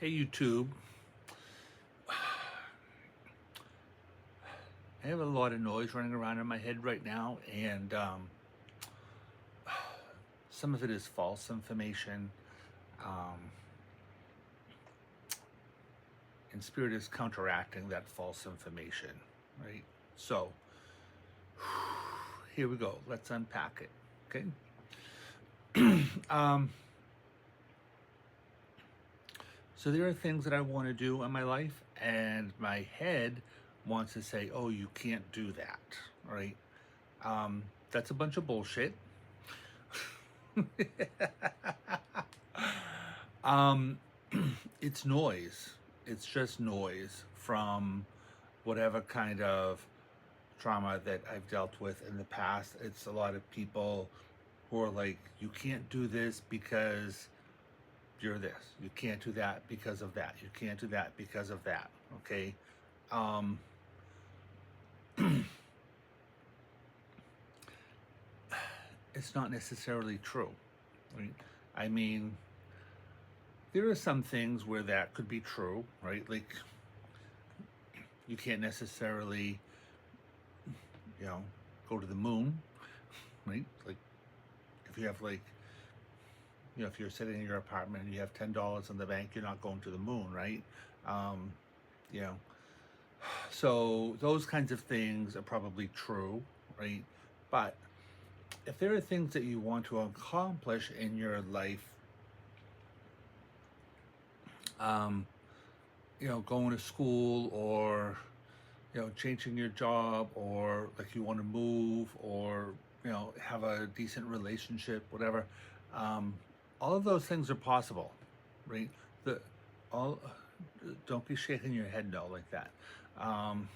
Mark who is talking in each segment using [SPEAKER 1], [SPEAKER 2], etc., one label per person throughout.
[SPEAKER 1] Hey YouTube, I have a lot of noise running around in my head right now, and some of it is false information, um, and Spirit is counteracting that false information, right? So, here we go. Let's unpack it, okay? um, so there are things that I want to do in my life, and my head wants to say, "Oh, you can't do that," right? That's a bunch of bullshit. um, it's noise. It's just noise from whatever kind of trauma that I've dealt with in the past. It's a lot of people who are like, you can't do this because you're this. You can't do that because of that. You can't do that because of that. Okay. Um, it's not necessarily true. Right? I mean, there are some things where that could be true, right? Like, you can't necessarily, you know, go to the moon, right? Like, if you have like, if you're sitting in your apartment and you have $10 in the bank, you're not going to the moon, right? Um, you know, so those kinds of things are probably true, right? But if there are things that you want to accomplish in your life, um, going to school, or changing your job, or like you want to move, or have a decent relationship, whatever. Um, all of those things are possible, right? The all Don't be shaking your head no like that. Um,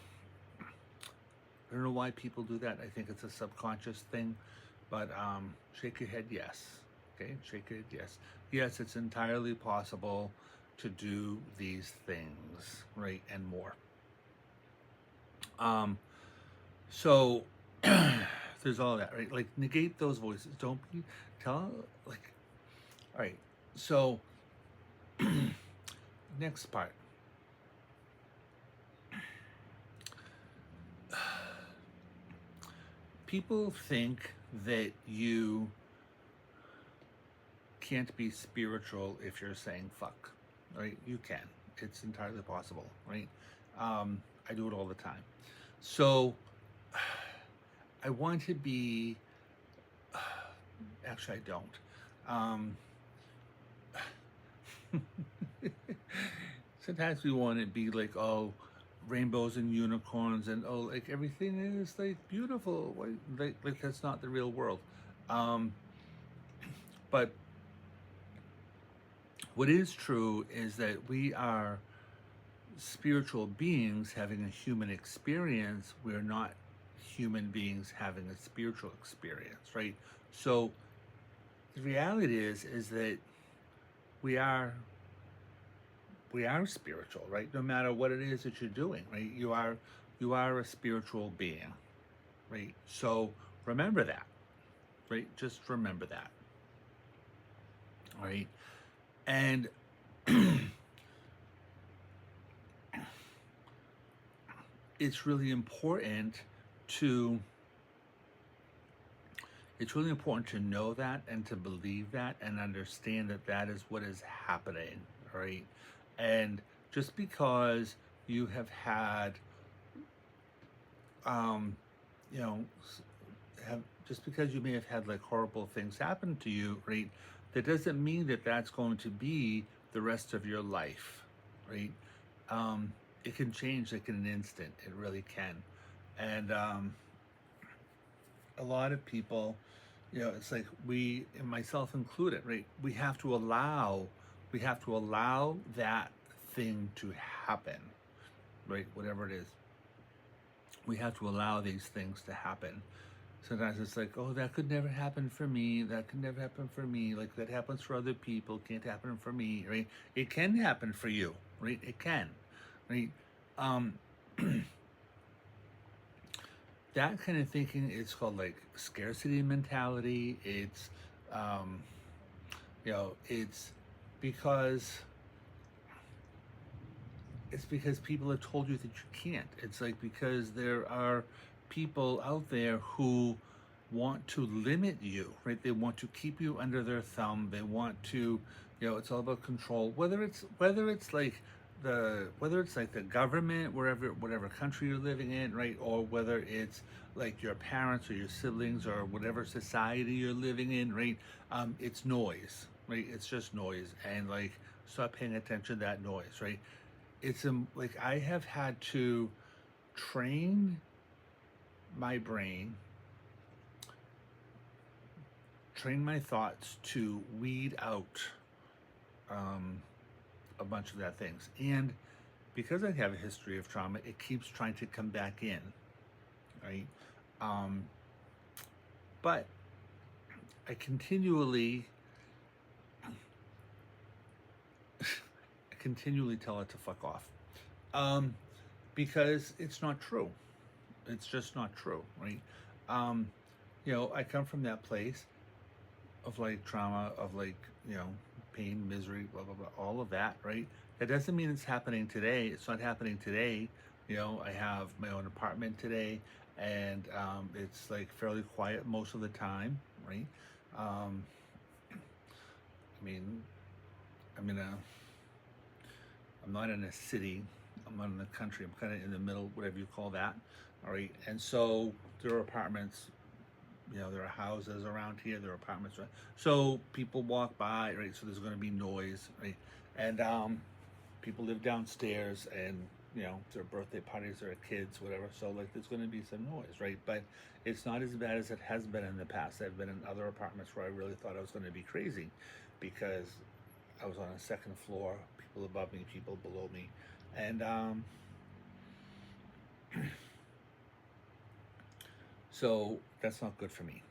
[SPEAKER 1] I don't know why people do that. I think it's a subconscious thing, but shake your head yes. Okay, shake your head yes. Yes, it's entirely possible to do these things, right, and more. So there's all that, right? Like, negate those voices. Don't be tell like, all right. So next part. People think that you can't be spiritual if you're saying fuck, right? You can. It's entirely possible, right? I do it all the time. So I want to be. Actually, I don't. Um, Sometimes we want to be like, oh, rainbows and unicorns, and oh, like everything is like beautiful. Like that's not the real world. Um, but what is true is that we are spiritual beings having a human experience. We're not human beings having a spiritual experience, right? So the reality is that we are we are spiritual, right? No matter what it is that you're doing, right? You are a spiritual being, right? So remember that, right? Just remember that, right? And it's really important to know that, and to believe that, and understand that that is what is happening, right? And just because you have had um you know have just because you may have had like horrible things happen to you, right, that doesn't mean that that's going to be the rest of your life, right? It can change like in an instant. It really can. And a lot of people, it's like, we, and myself included, right, we have to allow that thing to happen, right? Whatever it is, we have to allow these things to happen. Sometimes it's like, oh, that could never happen for me. That could never happen for me. Like, that happens for other people. Can't happen for me, right? It can happen for you, right? It can, right? Um, that kind of thinking is called like scarcity mentality. Um, it's because it's because people have told you that you can't. It's like because there are people out there who want to limit you, right? They want to keep you under their thumb. They want to, it's all about control. Whether it's like the government, whatever country you're living in, right? Or whether it's like your parents or your siblings or whatever society you're living in, right? It's noise, right? It's just noise, and like stop paying attention to that noise, right? It's like I have had to train my brain, train my thoughts to weed out um, a bunch of that things. And because I have a history of trauma, it keeps trying to come back in, right? Um, but I continually, I continually tell it to fuck off, um, because it's not true. It's just not true, right? Um, I come from that place of like trauma, of like, pain, misery, blah, blah, blah, all of that, right? That doesn't mean it's happening today. It's not happening today. I have my own apartment today, and it's like fairly quiet most of the time, right? Um, I mean, I'm in a, I'm not in a city. I'm not in the country. I'm kind of in the middle, whatever you call that. All right. And so there are apartments, there are houses around here, there are apartments, right? So people walk by, right? So there's going to be noise, right? And people live downstairs, and their birthday parties, their kids, whatever. So like, there's going to be some noise, right? But it's not as bad as it has been in the past. I've been in other apartments where I really thought I was going to be crazy, because I was on a second floor, people above me, people below me, and so that's not good for me,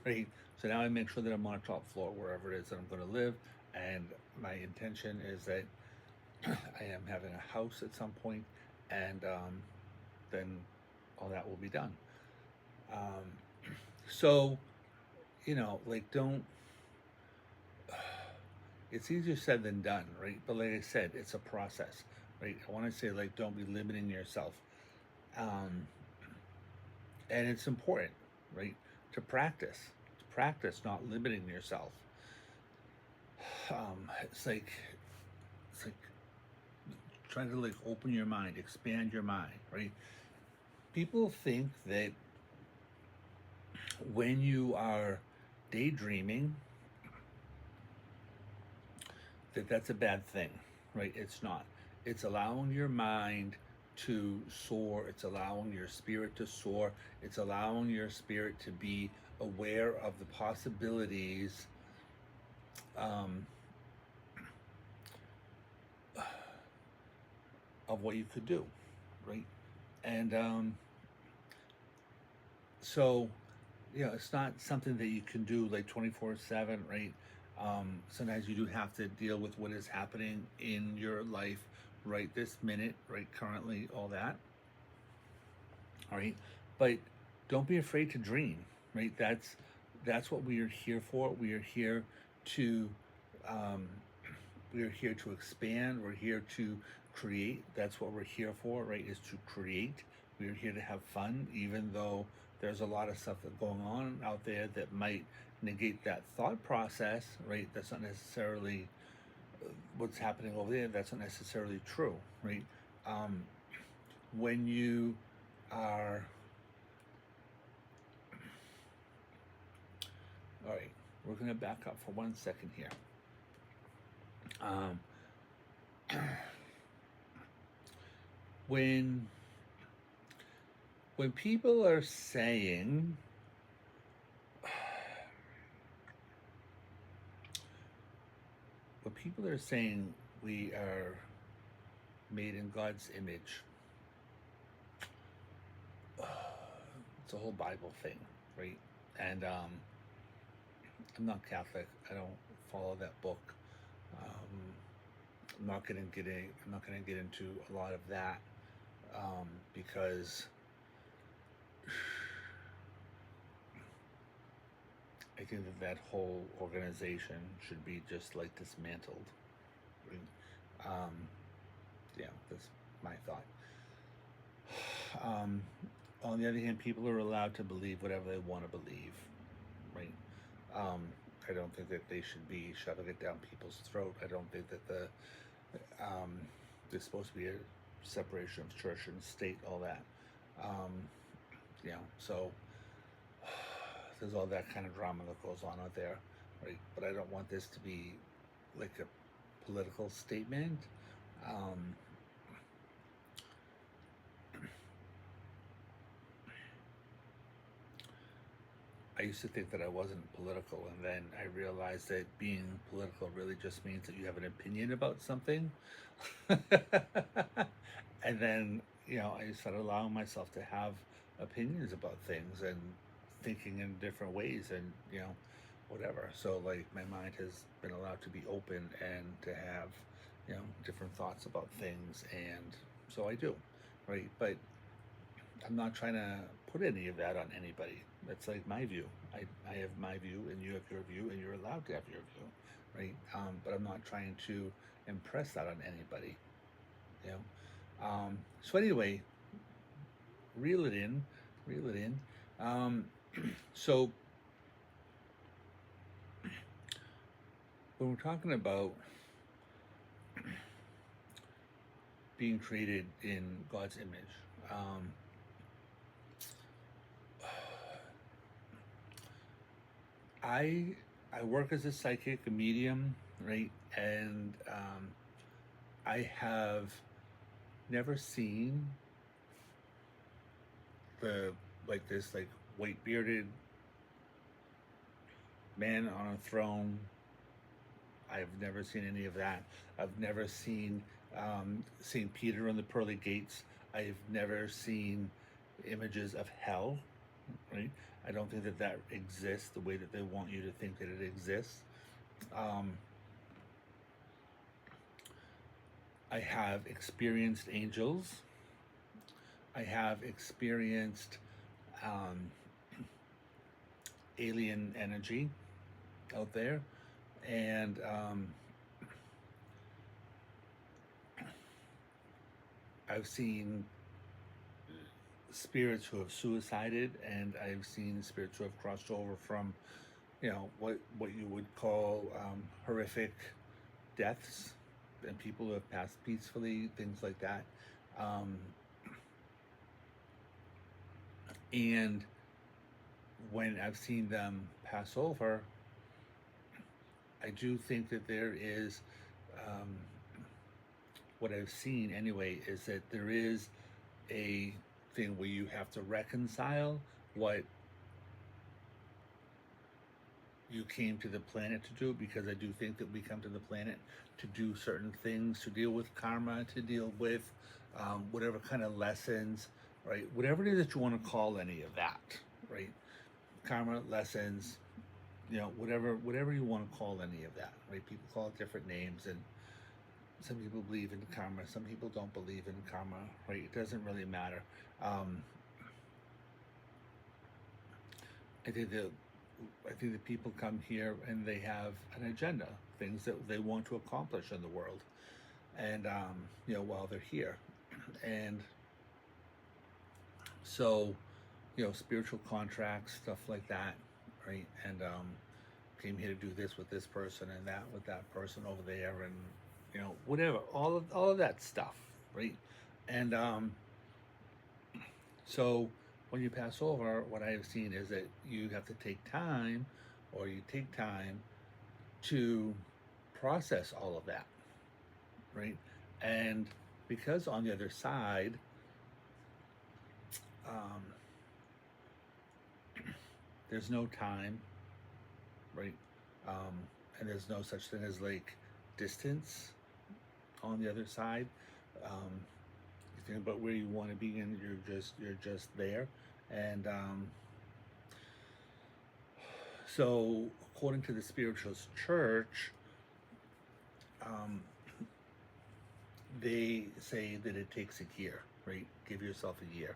[SPEAKER 1] right? So now I make sure that I'm on a top floor wherever it is that I'm going to live, and my intention is that I am having a house at some point, and then all that will be done. So, like, don't. It's easier said than done, right? But like I said, it's a process, right? I want to say, like, don't be limiting yourself. Um, and it's important, right? To practice not limiting yourself. It's like trying to like open your mind, expand your mind, right? People think that when you are daydreaming, that's a bad thing, right? It's not. It's allowing your mind to soar. It's allowing your spirit to soar. It's allowing your spirit to be aware of the possibilities, um, of what you could do, right? And so, it's not something that you can do like 24/7, right? Sometimes you do have to deal with what is happening in your life right this minute, right currently, all that. All right, but don't be afraid to dream, right? That's what we are here for. We are here to um, we are here to expand. We're here to create. That's what we're here for, right? Is to create. We are here to have fun, even though there's a lot of stuff that's going on out there that might negate that thought process, right? That's not necessarily what's happening over there. That's not necessarily true, right? Um, when you are, all right, we're going to back up for 1 second here. Um, when people are saying we are made in God's image, it's a whole Bible thing, right? And I'm not Catholic. I don't follow that book. I'm not going to get into a lot of that, because I think that whole organization should be just like dismantled. Right? that's my thought. Um, on the other hand, people are allowed to believe whatever they want to believe, right? Um, I don't think that they should be shoving it down people's throat. I don't think that um, there's supposed to be a separation of church and state, all that. Um, so there's all that kind of drama that goes on out there, right? But I don't want this to be like a political statement. Um, I used to think that I wasn't political, and then I realized that being political really just means that you have an opinion about something. And then, I started allowing myself to have opinions about things and thinking in different ways and, whatever. So, like, my mind has been allowed to be open and to have, different thoughts about things. And so I do, right? But I'm not trying to put any of that on anybody. That's like my view. I have my view, and you have your view, and you're allowed to have your view, right? But I'm not trying to impress that on anybody, you know. So anyway, reel it in, reel it in. So when we're talking about being created in God's image, I work as a psychic, a medium, right? And I have never seen this white bearded man on a throne. I've never seen any of that. I've never seen St. Peter on the pearly gates. I've never seen images of hell, right? I don't think that that exists the way that they want you to think that it exists. I have experienced angels. I have experienced alien energy out there, and I've seen spirits who have suicided, and I've seen spirits who have crossed over from, what you would call horrific deaths, and people who have passed peacefully, things like that. And when I've seen them pass over, I do think that there is, what I've seen anyway, is that there is a thing where you have to reconcile what you came to the planet to do, because I do think that we come to the planet to do certain things, to deal with karma, to deal with whatever kind of lessons, right? Whatever it is that you want to call any of that, right? Karma, lessons, whatever you want to call any of that, right? People call it different names, and some people believe in karma, some people don't believe in karma, right? It doesn't really matter. I think that people come here and they have an agenda, things that they want to accomplish in the world, and while they're here, and so spiritual contracts, stuff like that, right? And came here to do this with this person and that with that person over there, and whatever, all of that stuff, right? And so when you pass over, what I have seen is that you have to take time, or you take time to process all of that, right? And because on the other side, there's no time, right? And there's no such thing as like distance on the other side. You think about where you want to be, and you're just there. And so according to the spiritualist church, they say that it takes a year, right? Give yourself a year.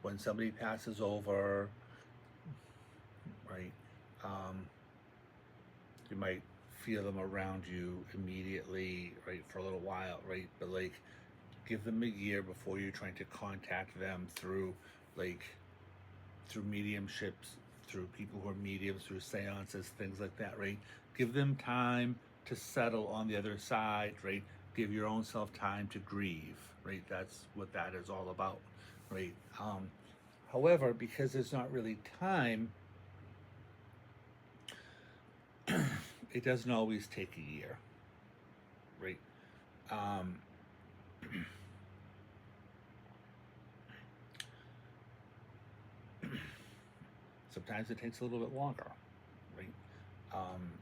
[SPEAKER 1] When somebody passes over, right, you might feel them around you immediately, right, for a little while, right? But like, give them a year before you're trying to contact them through, like, through mediumships, through people who are mediums, through seances, things like that, right? Give them time to settle on the other side, right? Give your own self time to grieve, right? That's what that is all about, right? However, because there's not really time, it doesn't always take a year, right? Um, Sometimes it takes a little bit longer, right? Um,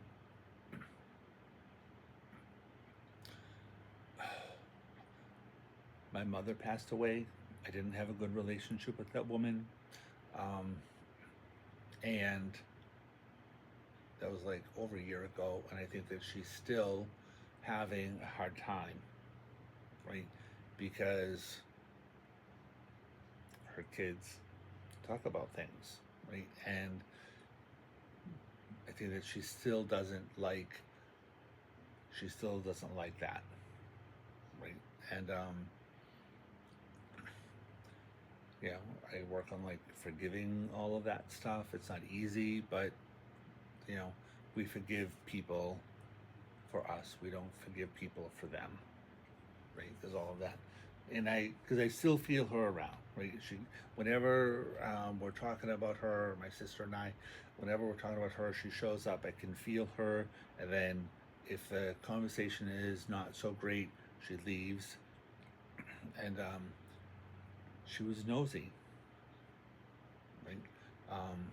[SPEAKER 1] my mother passed away. I didn't have a good relationship with that woman. Um, and that was like over a year ago. And I think that she's still having a hard time, right? Because her kids talk about things, right? And I think that she still doesn't like that, right? And you know, I work on like forgiving all of that stuff. It's not easy, but you know, we forgive people for us. We don't forgive people for them, right? There's all of that, and because I still feel her around, right? She, whenever we're talking about her, my sister and I, whenever we're talking about her, she shows up. I can feel her, and then if the conversation is not so great, she leaves, and she was nosy, right? Um,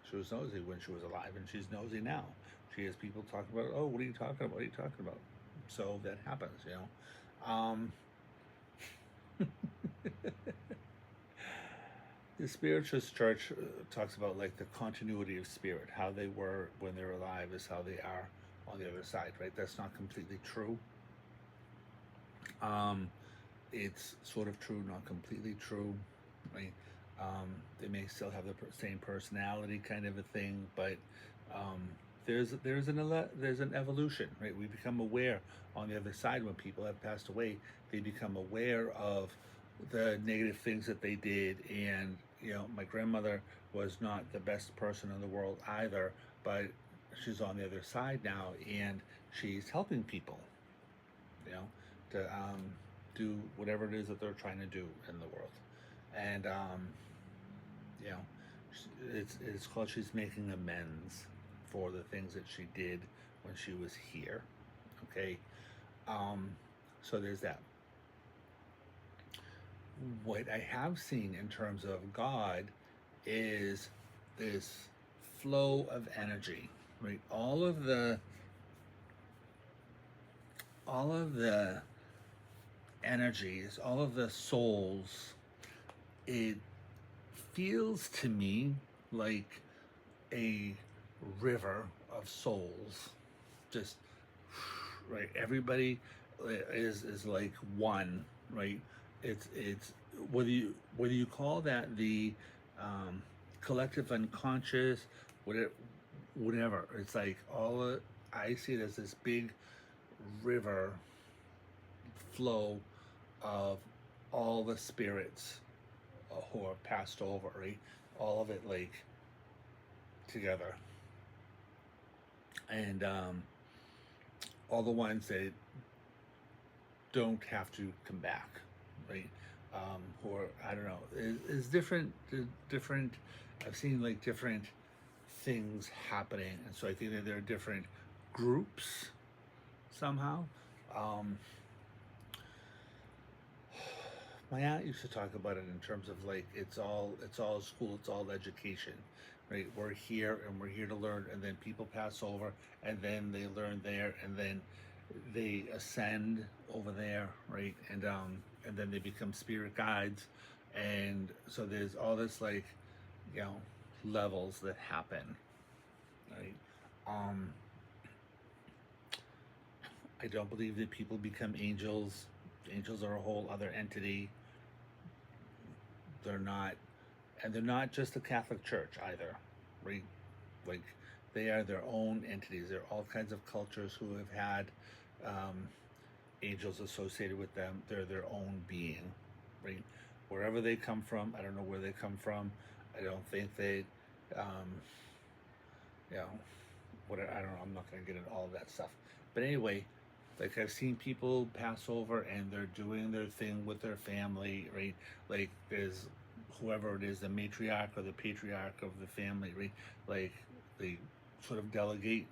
[SPEAKER 1] she was nosy when she was alive, and she's nosy now. She has people talking about, oh, what are you talking about? What are you talking about? So that happens, you know. The spiritualist church talks about like the continuity of spirit, how they were when they're alive is how they are on the other side, right? That's not completely true. It's sort of true, not completely true, right? They may still have the same personality, kind of a thing, but um, there's an evolution, right? We become aware on the other side when people have passed away. They become aware of the negative things that they did, and you know, my grandmother was not the best person in the world either, but she's on the other side now, and she's helping people, you know, to do whatever it is that they're trying to do in the world. And you know, it's called she's making amends for the things that she did when she was here. Okay, um, so there's that. What I have seen in terms of God is this flow of energy, right? All of the energies, all of the souls, it feels to me like a river of souls. Just right, everybody is like one, right? It's whether you call that the um, collective unconscious, whatever, whatever. It's like I see it as this big river flow of all the spirits who are passed over, right? All of it like together, and all the ones that don't have to come back, right? Or I don't know, is different. Different. I've seen like different things happening, and so I think that there are different groups somehow. Um, my aunt used to talk about it in terms of like it's all school, it's all education, right? We're here and we're here to learn, and then people pass over, and then they learn there, and then they ascend over there, right? And then they become spirit guides, and so there's all this like, you know, levels that happen, right? Um, I don't believe that people become angels. Angels are a whole other entity. They're not, and they're not just the Catholic Church either, right? Like They are their own entities. There are all kinds of cultures who have had angels associated with them. They're their own being, right? Wherever they come from, I don't know where they come from. I don't think they, um, you know, what I don't know. I'm not going to get into all of that stuff. But anyway, like I've seen people pass over and they're doing their thing with their family, right? Like there's whoever it is, the matriarch or the patriarch of the family, right? Like they sort of delegate.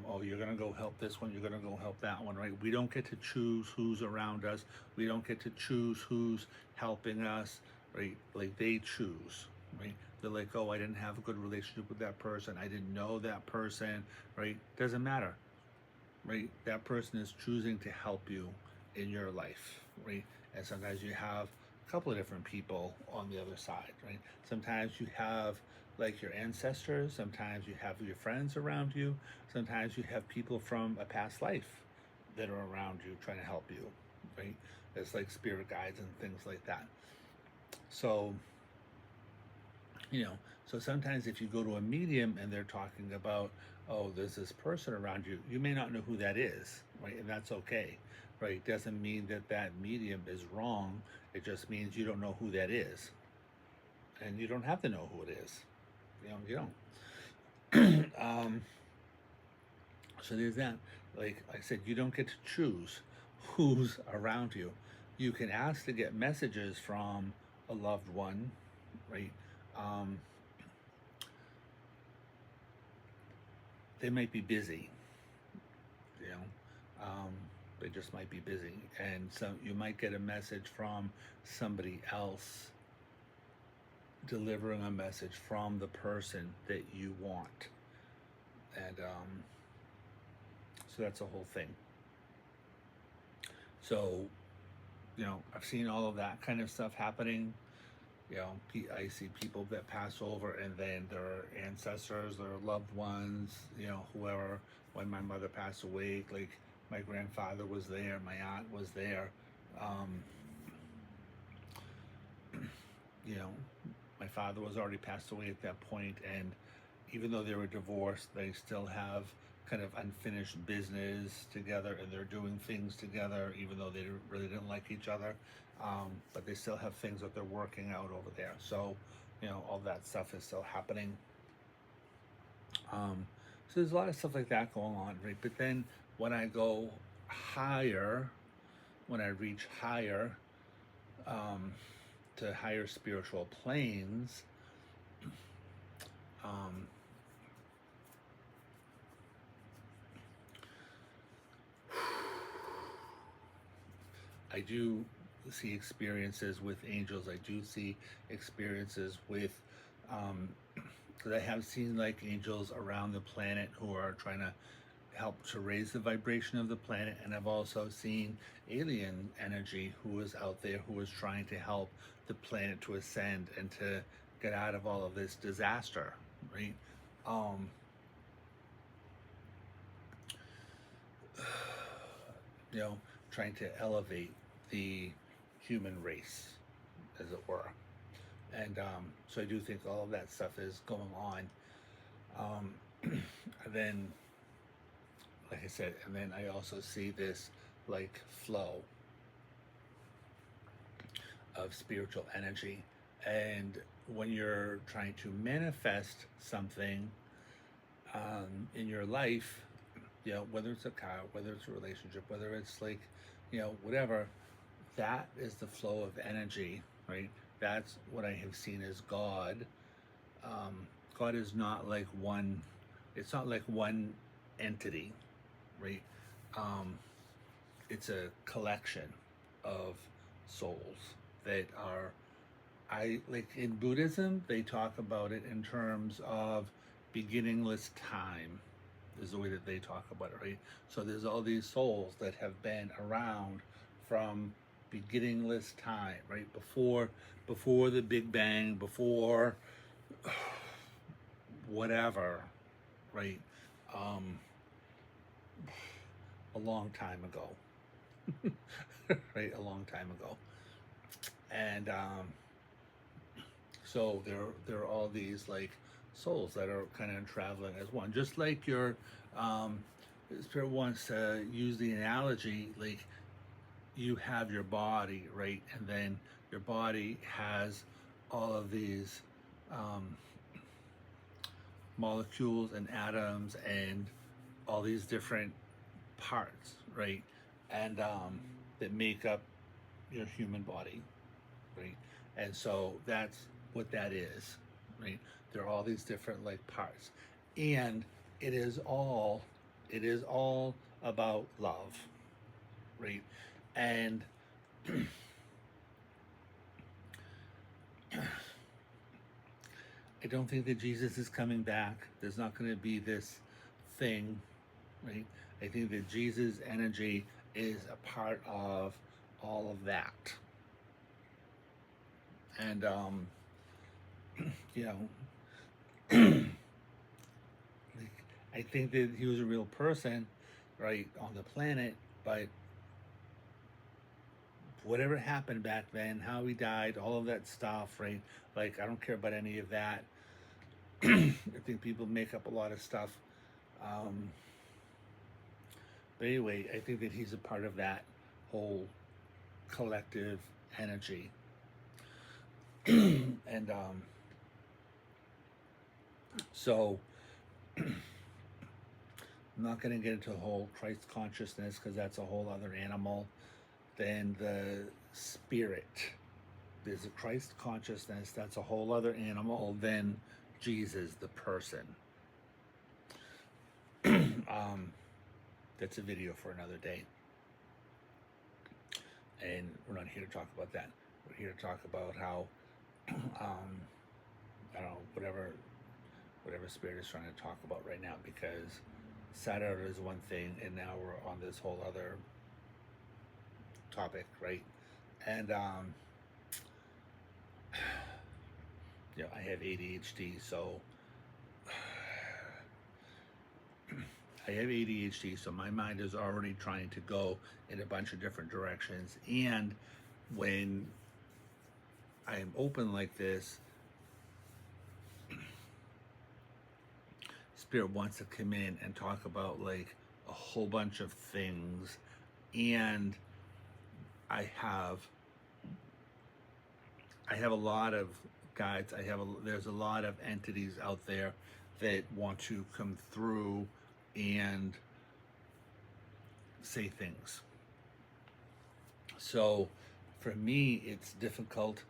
[SPEAKER 1] Oh, you're gonna go help this one. You're gonna go help that one, right? We don't get to choose who's around us. We don't get to choose who's helping us, right? Like they choose, right? They're like, oh, I didn't have a good relationship with that person. I didn't know that person, right? Doesn't matter, right? That person is choosing to help you in your life, right? And sometimes you have a couple of different people on the other side, right? Sometimes you have like your ancestors, sometimes you have your friends around you, sometimes you have people from a past life that are around you trying to help you, right? It's like spirit guides and things like that. So, you know, so sometimes if you go to a medium and they're talking about, oh, there's this person around you, you may not know who that is, right? And that's okay, right? It doesn't mean that that medium is wrong. It just means you don't know who that is. And you don't have to know who it is. You don't. So there's that. Like I said, you don't get to choose who's around you. You can ask to get messages from a loved one, right? Um, they might be busy, you know, they just might be busy, and so you might get a message from somebody else delivering a message from the person that you want, and so that's a whole thing. So, you know, I've seen all of that kind of stuff happening. You know, I see people that pass over and then their ancestors, their loved ones, you know, whoever. When my mother passed away, like my grandfather was there, my aunt was there. Um, you know, my father was already passed away at that point, and even though they were divorced, they still have kind of unfinished business together, and they're doing things together, even though they really didn't like each other. But they still have things that they're working out over there. So, you know, all that stuff is still happening. So there's a lot of stuff like that going on, right? But then when I go higher, when I reach higher, um, to higher spiritual planes, um, I do see experiences with angels. I do see experiences with, because I have seen like angels around the planet who are trying to help to raise the vibration of the planet, and I've also seen alien energy who is out there who is trying to help the planet to ascend and to get out of all of this disaster, right? Um, you know, trying to elevate the human race, as it were. And so I do think all of that stuff is going on. And then, like I said, and then I also see this like flow of spiritual energy. And when you're trying to manifest something in your life, you know, whether it's a car, whether it's a relationship, whether it's like, you know, whatever, that is the flow of energy, right? That's what I have seen as God. God is not like one, it's not like one entity, right? Um, it's a collection of souls that are, I like in Buddhism, they talk about it in terms of beginningless time, is the way that they talk about it, right? So there's all these souls that have been around from beginningless time, right? Before the Big Bang, before whatever, right? Um, a long time ago, right? A long time ago, and so there are all these like souls that are kind of traveling as one. Just like your Spirit wants to use the analogy, like you have your body, right? And then your body has all of these molecules and atoms and all these different parts, right? And that make up your human body, right? And so that's what that is, right? There are all these different like parts, and it is all about love, right? And I don't think that Jesus is coming back. There's not going to be this thing, right? I think that Jesus' energy is a part of all of that. And, you know, like, I think that he was a real person, right, on the planet, but whatever happened back then, how he died, all of that stuff, right? Like, I don't care about any of that. I think people make up a lot of stuff. But anyway, I think that he's a part of that whole collective energy. And so I'm not going to get into the whole Christ consciousness because that's a whole other animal. Then the spirit. There's a Christ consciousness, that's a whole other animal than Jesus, the person. That's a video for another day. And we're not here to talk about that. We're here to talk about how, I don't know, whatever spirit is trying to talk about right now, because Saturday is one thing, and now we're on this whole other topic, right? And you know, I have ADHD, so my mind is already trying to go in a bunch of different directions. And when I am open like this, Spirit wants to come in and talk about like a whole bunch of things. And I have a lot of guides. There's a lot of entities out there that want to come through and say things. So for me, it's difficult.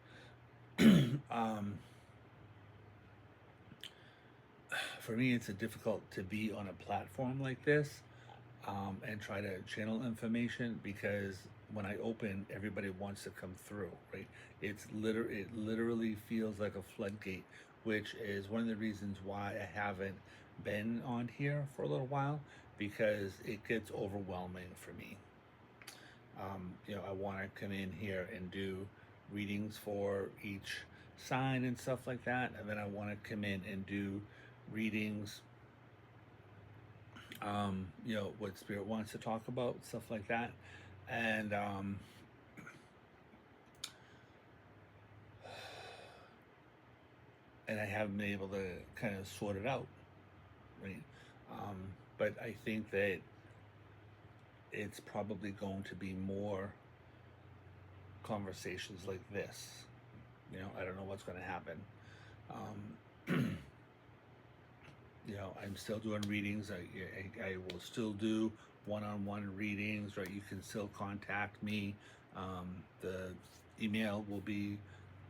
[SPEAKER 1] For me, it's difficult to be on a platform like this and try to channel information, because when I open, everybody wants to come through, right? It literally feels like a floodgate, which is one of the reasons why I haven't been on here for a little while, because it gets overwhelming for me. You know, I want to come in here and do readings for each sign and stuff like that, and then I want to come in and do readings, you know, what Spirit wants to talk about, stuff like that. And I haven't been able to kind of sort it out, right? But I think that it's probably going to be more conversations like this. You know, I don't know what's going to happen. You know, I'm still doing readings. I will still do one-on-one readings, right? You can still contact me. The email will be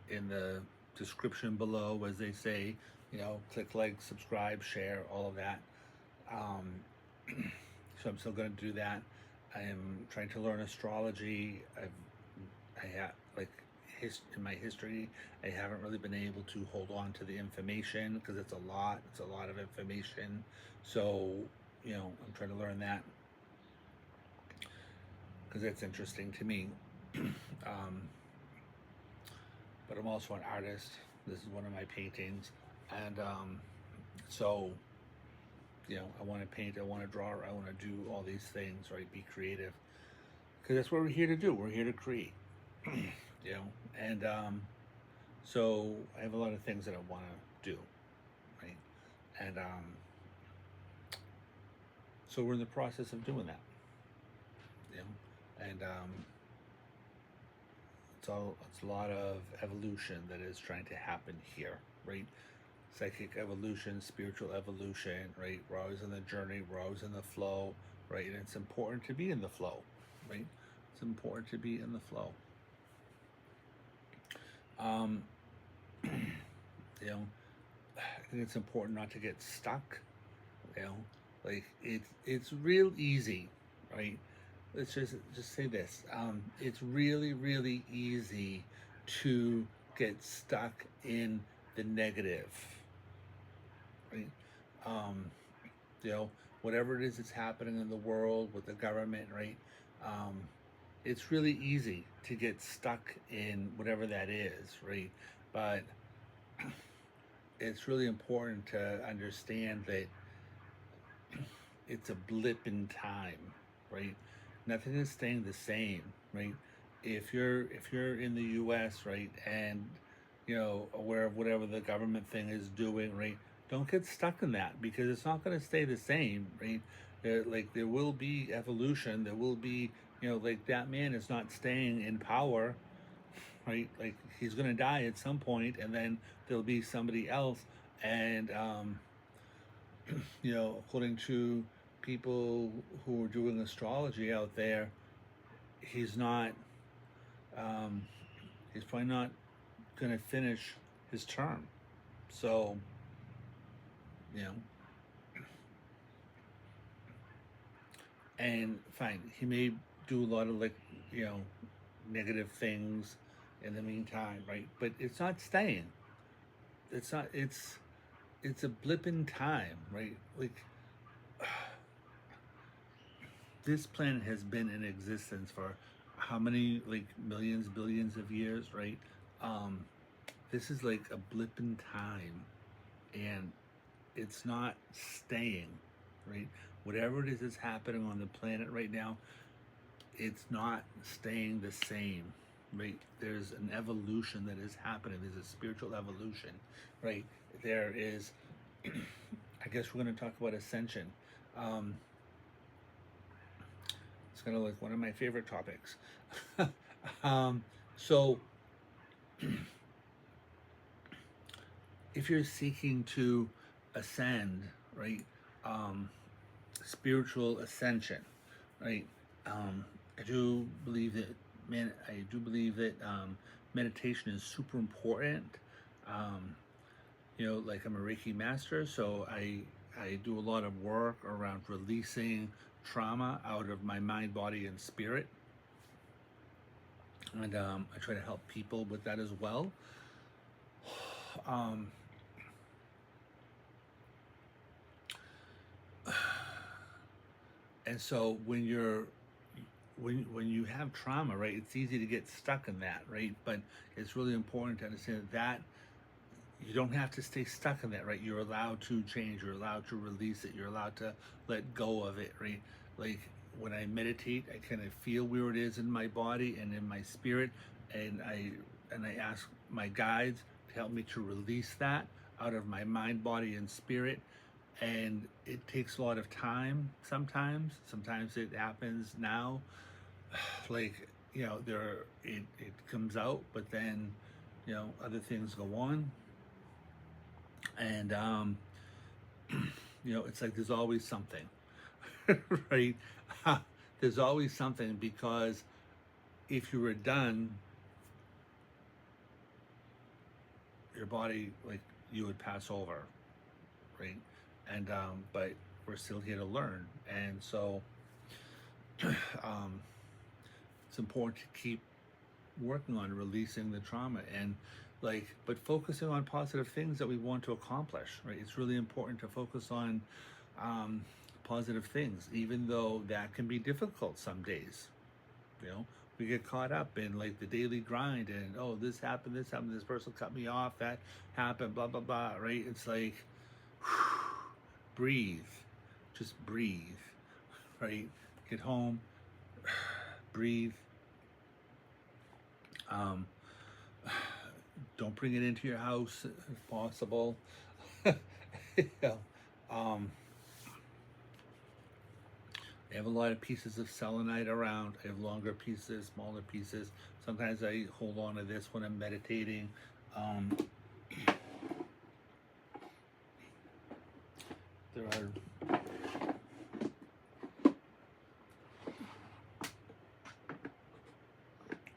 [SPEAKER 1] in the description below, as they say. You know, click like, subscribe, share, all of that. So I'm still going to do that. I am trying to learn astrology. I have, like, in my history, I haven't really been able to hold on to the information because it's a lot of information. So, you know, I'm trying to learn that because it's interesting to me. But I'm also an artist. This is one of my paintings. And so, you know, I want to paint, I want to draw, I want to do all these things, right? Be creative. Because that's what we're here to do. We're here to create. You know, and so I have a lot of things that I want to do, right? And so we're in the process of doing that, you know, and it's a lot of evolution that is trying to happen here, right? Psychic evolution, spiritual evolution, right? We're always in the journey, we're always in the flow, right? And it's important to be in the flow, right? It's important to be in the flow. Um, you know, I think it's important not to get stuck. You know, like it's real easy, right? Let's just say this. It's really easy to get stuck in the negative, right? Um, you know, whatever it is that's happening in the world with the government, right? Um, it's really easy to get stuck in whatever that is, right? But it's really important to understand that it's a blip in time, right? Nothing is staying the same, right? If you're in the U.S., right, and you know, aware of whatever the government thing is doing, right, don't get stuck in that because it's not going to stay the same, right? There will be evolution. There will be, you know, like that man is not staying in power, right? Like he's going to die at some point, and then there'll be somebody else, and you know, according to people who are doing astrology out there, he's not, um, he's probably not going to finish his term. So, you know, and fine, he may do a lot of like, you know, negative things in the meantime, right? But it's not staying. It's not, it's a blip in time, right? Like, this planet has been in existence for how many like millions, billions of years, right? Um, this is like a blip in time, and it's not staying, right? Whatever it is that's happening on the planet right now, it's not staying the same, right? There's an evolution that is happening. There's a spiritual evolution, right? There is, I guess we're going to talk about ascension. Um, it's kind of like one of my favorite topics. So, if you're seeking to ascend, right, um, spiritual ascension, right, I do believe that meditation is super important. Um, you know, like I'm a Reiki master, so I do a lot of work around releasing trauma out of my mind, body, and spirit, and I try to help people with that as well. Um, and so when you have trauma, right, it's easy to get stuck in that, right? But it's really important to understand that you don't have to stay stuck in that, right? You're allowed to change, you're allowed to release it, you're allowed to let go of it, right? Like when I meditate, I kind of feel where it is in my body and in my spirit, and I ask my guides to help me to release that out of my mind, body, and spirit. And it takes a lot of time sometimes. Sometimes it happens now. Like, you know, it comes out, but then, you know, other things go on. And you know, it's like there's always something, right? There's always something, because if you were done, your body, like, you would pass over, right? And but we're still here to learn, and so um, it's important to keep working on releasing the trauma, and like, but focusing on positive things that we want to accomplish, right? It's really important to focus on um, positive things, even though that can be difficult some days. You know, we get caught up in like the daily grind, and oh, this happened, this person cut me off, that happened, blah blah blah, right? It's like, breathe, just breathe, right? Get home, breathe. Um, don't bring it into your house if possible. You know, Um, I have a lot of pieces of selenite around. I have longer pieces, smaller pieces. Sometimes I hold on to this when I'm meditating. Um, there are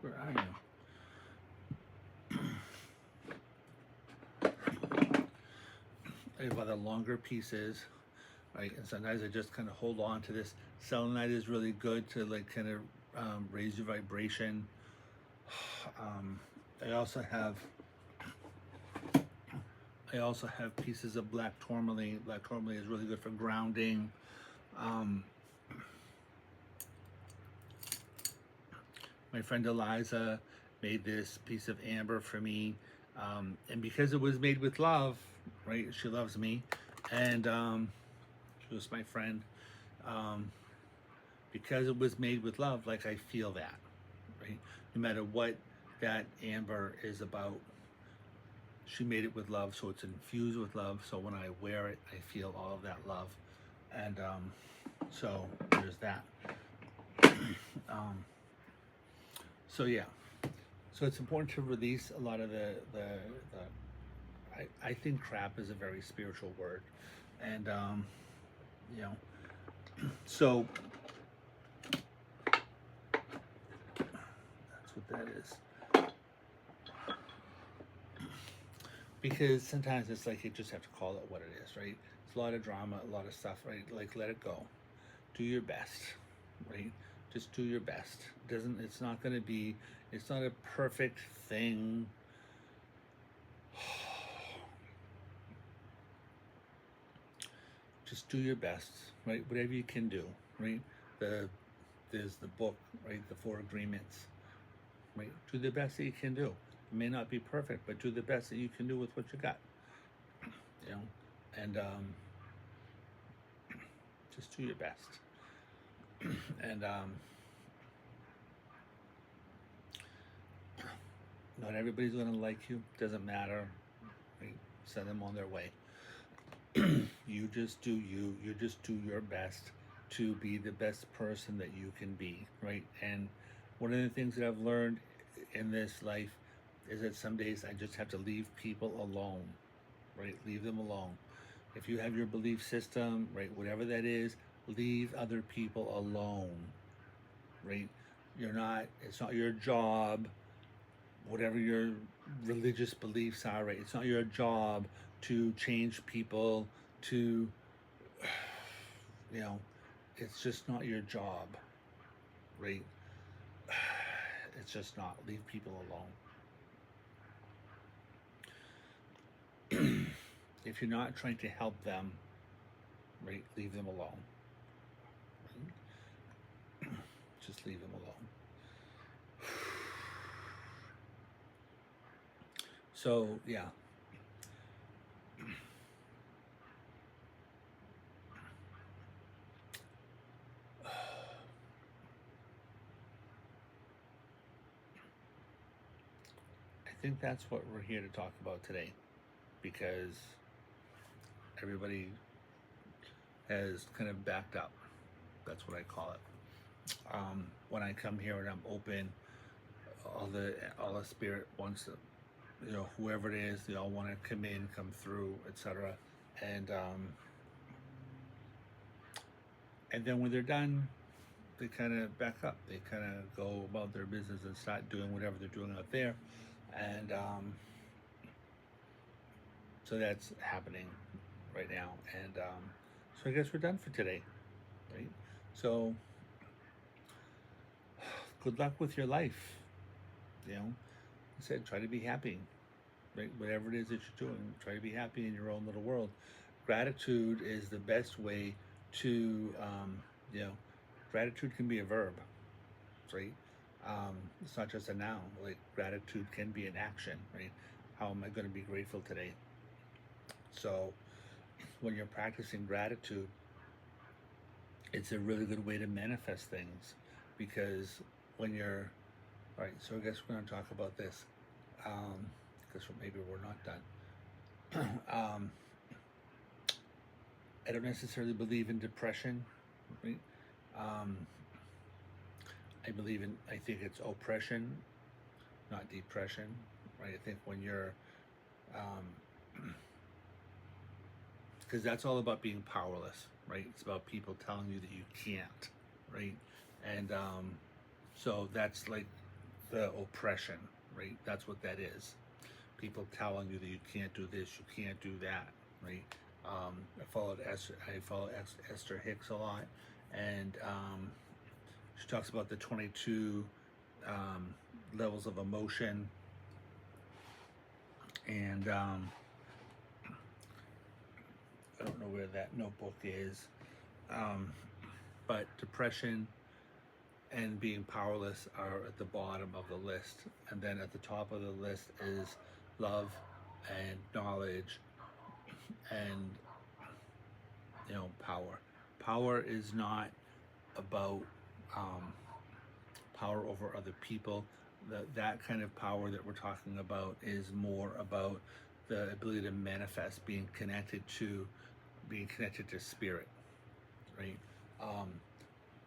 [SPEAKER 1] where are you? I have other longer pieces, right? And sometimes I just kind of hold on to this. Selenite is really good to like kind of raise your vibration. Um, I also have pieces of black tourmaline. Black tourmaline is really good for grounding. Um, my friend Eliza made this piece of amber for me, and because it was made with love, right? She loves me, and she was my friend. Um, because it was made with love, like I feel that, right? No matter what that amber is about, she made it with love, so it's infused with love. So when I wear it, I feel all of that love, and so there's that. Um, so yeah, so it's important to release a lot of the I think crap is a very spiritual word, and you know, so that's what that is. Because sometimes it's like you just have to call it what it is, right? It's a lot of drama, a lot of stuff, right? Like let it go. Do your best, right? Just do your best. It's not gonna be, it's not a perfect thing. Just do your best, right? Whatever you can do, right? There's the book, right? The 4 agreements, right? Do the best that you can do. It may not be perfect, but do the best that you can do with what you got, you know, and just do your best. And not everybody's going to like you. Doesn't matter. Right? Send them on their way. You just do you. You just do your best to be the best person that you can be, right? And one of the things that I've learned in this life is that some days I just have to leave people alone, right? Leave them alone. If you have your belief system, right, whatever that is, leave other people alone, right? It's not your job, whatever your religious beliefs are, right? It's not your job to change people, to, you know, it's just not your job, right? It's just not. Leave people alone. If you're not trying to help them, right, leave them alone. Right? Just leave them alone. So, yeah. I think that's what we're here to talk about today, because everybody has kind of backed up. That's what I call it. When I come here and I'm open, all the spirit wants to, you know, whoever it is, they all want to come in, come through, etc. And and then when they're done, they kind of back up. They kind of go about their business and start doing whatever they're doing out there, and so that's happening right now. And so I guess we're done for today, right? So good luck with your life. You know, I said try to be happy, right? Whatever it is that you're doing, try to be happy in your own little world. Gratitude is the best way to, you know, gratitude can be a verb, right? It's not just a noun. Like gratitude can be an action, right? How am I going to be grateful today? So when you're practicing gratitude, it's a really good way to manifest things, because when you're, all right, so I guess we're going to talk about this, because maybe we're not done. I don't necessarily believe in depression, right? Um, I think it's oppression, not depression, right? I think when you're, because that's all about being powerless, right? It's about people telling you that you can't, right? And so that's like the oppression, right? That's what that is. People telling you that you can't do this, you can't do that, right? I follow Esther Hicks a lot, and she talks about the 22 levels of emotion, and I don't know where that notebook is, um, but depression and being powerless are at the bottom of the list, and then at the top of the list is love and knowledge and power. Power is not about power over other people. That kind of power that we're talking about is more about the ability to manifest, being connected to spirit, right? Um,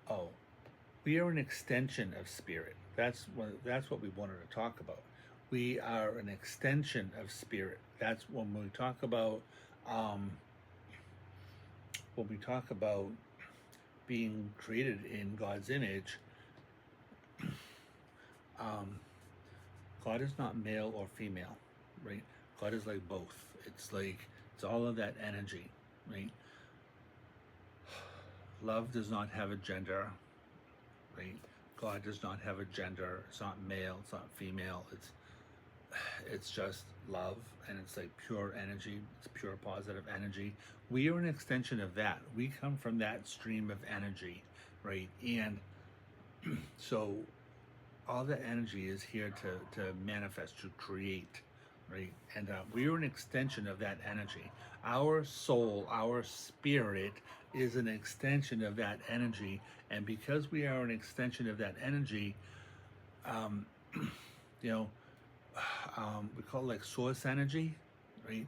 [SPEAKER 1] oh, we are an extension of spirit. That's what we wanted to talk about. We are an extension of spirit. That's when we talk about being created in God's image. God is not male or female, right? God is like both. It's all of that energy, right? Love does not have a gender, right? God does not have a gender. It's not male, it's not female. It's just love, and it's like pure energy. It's pure positive energy. We are an extension of that. We come from that stream of energy, right? And so all that energy is here to manifest, to create, right? And we are an extension of that energy. Our soul, our spirit is an extension of that energy. And because we are an extension of that energy, you know, we call it like source energy, right?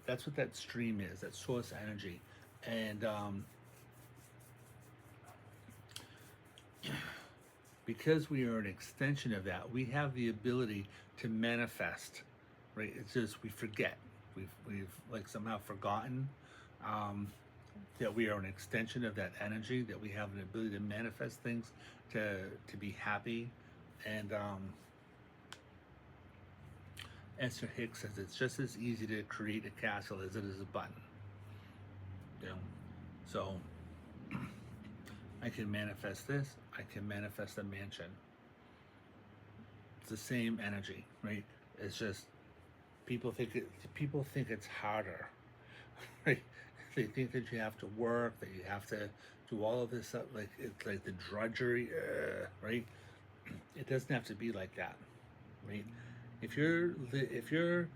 [SPEAKER 1] That's what that stream is, that source energy. And because we are an extension of that, we have the ability to manifest, right? It's just we forget. We've like somehow forgotten that we are an extension of that energy, that we have an ability to manifest things, to be happy. And Esther Hicks says it's just as easy to create a castle as it is a button. You know, so I can manifest this. I can manifest a mansion. It's the same energy, right? It's just people think it's harder, right? They think that you have to work, that you have to do all of this stuff, like it's like the drudgery, right? It doesn't have to be like that, right? If you're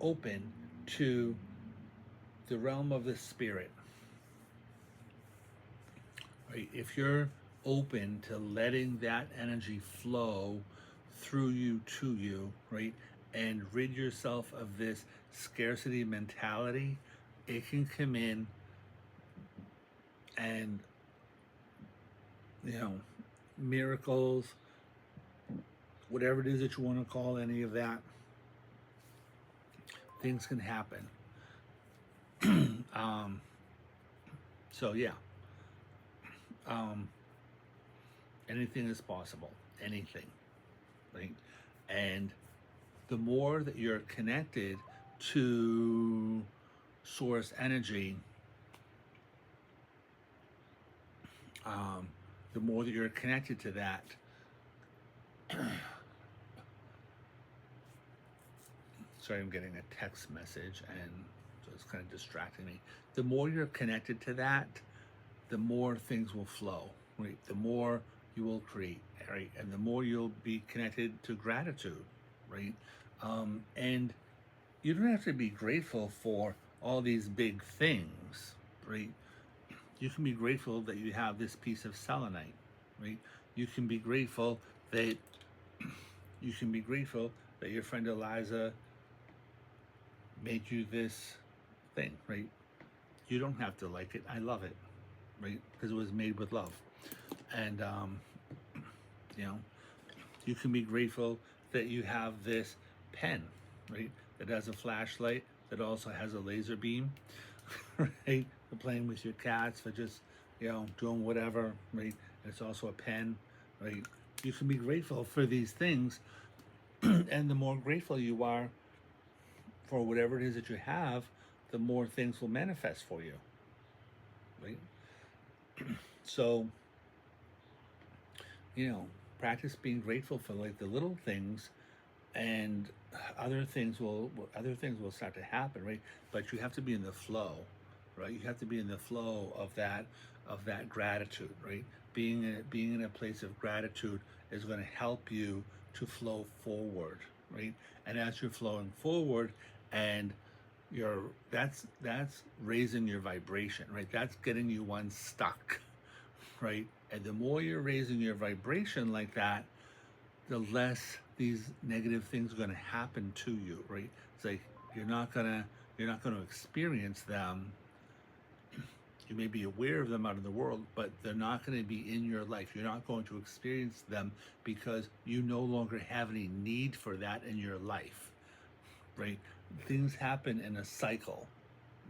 [SPEAKER 1] open to the realm of the spirit, right? If you're open to letting that energy flow through you to you, right? And rid yourself of this scarcity mentality, it can come in and, miracles, whatever it is that you want to call any of that, things can happen. So yeah, anything is possible, anything, right? And the more that you're connected to source energy, the more that you're connected to that, sorry, I'm getting a text message and so it's kind of distracting me. The more you're connected to that, the more things will flow, right? The more you will create, right? And the more you'll be connected to gratitude, right? And you don't have to be grateful for all these big things, right? You can be grateful that you have this piece of selenite, right? You can be grateful that your friend Eliza made you this thing, right? You don't have to like it. I love it, right? Because it was made with love. And, you know, you can be grateful that you have this pen, right? That has a flashlight, that also has a laser beam, right? For playing with your cats, for just, doing whatever, right? And it's also a pen, right? You can be grateful for these things. And the more grateful you are for whatever it is that you have, the more things will manifest for you, right? So, practice being grateful for like the little things, and other things will start to happen, right? But you have to be in the flow, right? You have to be in the flow of that gratitude, right? Being in a place of gratitude is going to help you to flow forward, right? And as you're flowing forward, and that's raising your vibration, right? That's getting you unstuck, right? And the more you're raising your vibration like that, the less these negative things are going to happen to you, right? It's like you're not gonna experience them. You may be aware of them out in the world, but they're not going to be in your life. You're not going to experience them because you no longer have any need for that in your life, right? Things happen in a cycle,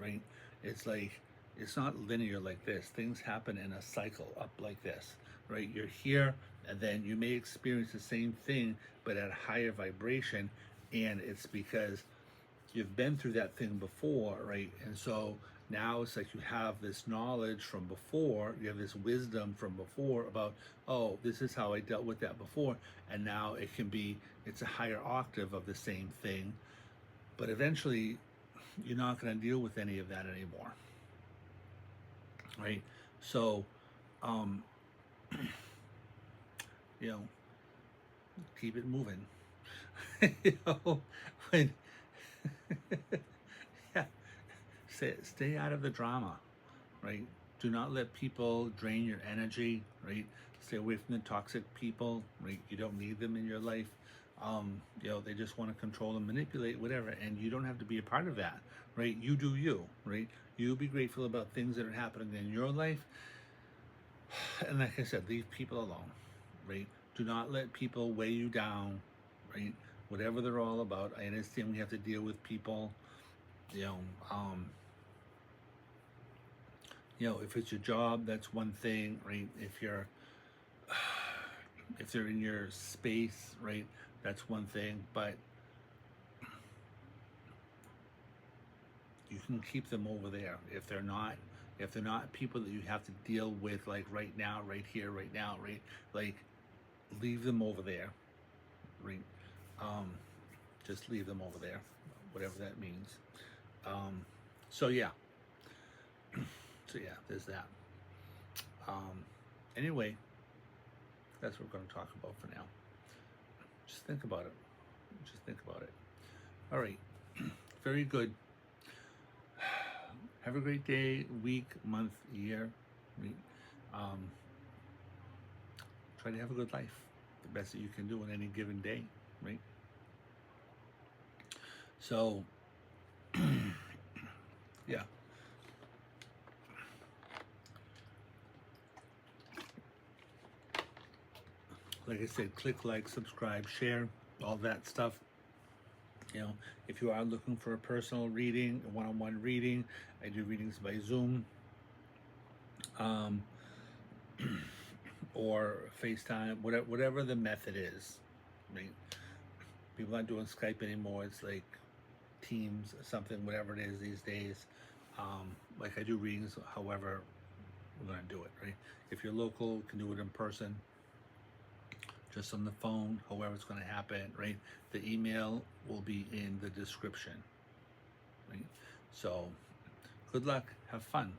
[SPEAKER 1] right? It's like, it's not linear like this. Things happen in a cycle up like this, right? You're here, and then you may experience the same thing, but at a higher vibration. And it's because you've been through that thing before, right? And so now it's like you have this knowledge from before, you have this wisdom from before about, oh, this is how I dealt with that before. And now it's a higher octave of the same thing. But eventually, you're not going to deal with any of that anymore, right? So, um, you know, keep it moving. you know, when yeah, stay out of the drama, right? Do not let people drain your energy, right? Stay away from the toxic people, right? You don't need them in your life. They just want to control and manipulate, whatever, and you don't have to be a part of that, right? You do you, right? You be grateful about things that are happening in your life, and like I said, leave people alone, right? Do not let people weigh you down, right? Whatever they're all about. I understand we have to deal with people, you know, um, if it's your job, that's one thing, right? If they're in your space, right, that's one thing. But you can keep them over there. If they're not people that you have to deal with, like right now, right here, right now, right, like, leave them over there, right? um just leave them over there, whatever that means. um so yeah there's that. Anyway, that's what we're going to talk about for now. Just think about it. All right. Very good. Have a great day, week, month, year. Right? Um, try to have a good life, the best that you can do in any given day, right? So, yeah. Like I said, click like, subscribe, share, all that stuff. If you are looking for a personal reading, a one-on-one reading, I do readings by Zoom, or FaceTime, whatever the method is. Right? People aren't doing Skype anymore. It's like Teams or something, whatever it is these days. Like I do readings, however we're going to do it, right? If you're local, you can do it in person, just on the phone, however it's going to happen, right? The email will be in the description, right? So, good luck, have fun.